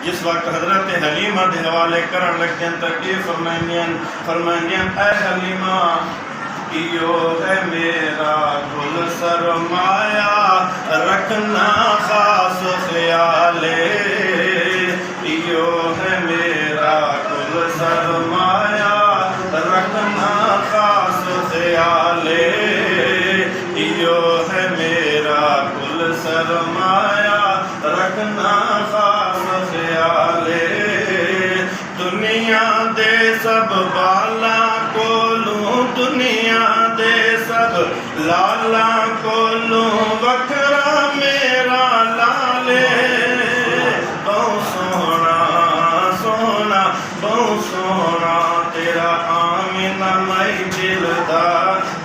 जिस वक्त हजरत हलीमा के हवाले करन लग की फरमानियन ऐ हलीमा इयो है मेरा कुल सरमाया रखना खास ख्याले, इयो है मेरा कुल सरमाया रखना खास ख्याले, इयो है मेरा कुल सरमाया रखना खास ख्याले। दुनिया दे सब बाला कोलू दुनिया दे सब लाला कोलू वखरा मेरा लाले, बहु सोना सोना बहु सोना तेरा आमिना मई दिलदा,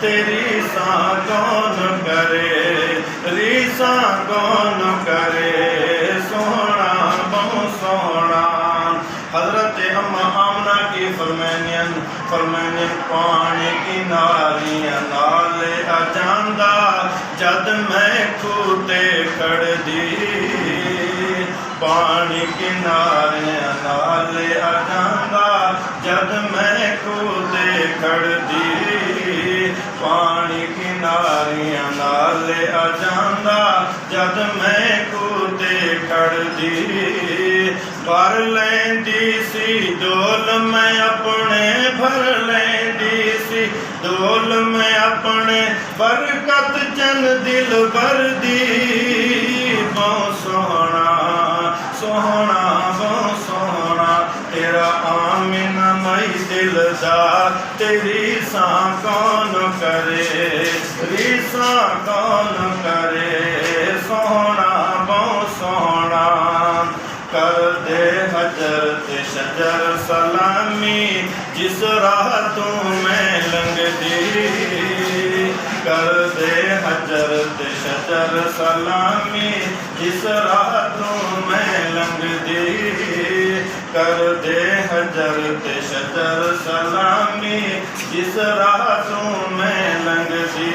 तेरी सा कौन करे रीसा कौन करे, सोना बहु सोना। हजरत अम्मा आमना की फरमानियन पानी की नालियां नाले अजांदा जद मैं खूते खड़ दी, पानी की नालियां नाले अजांदा जद मैं खूते खड़ दी, पानी की नालियां नाले अजांदा जद मैं खूते खड़ दी। भर लेंदी सी डोल मैं अपने भर लेंदी सी डोल मैं अपने बरकत चन दिल भर दी, बहु सोहना सोहना बहु सोहना तेरा आमिना मई दिलदा, तेरी सा कौन करे रीसा कौन करे, सोहना बहु सोहना। कर दे हजरत शजर सलामी जिस राह तू मैं लंघ दी, कर दे हजरत शजर सलामी जिस राह तू मैं लंघ दी, कर दे हजरत शजर सलामी जिस राह तू मैं लंघ दी।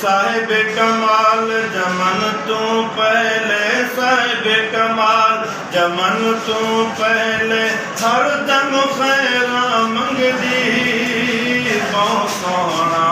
साहिब कमाल जमन तू पहले साहिब कमाल जमन तू पहले हर दम खैरा मंग दी, बहु सोना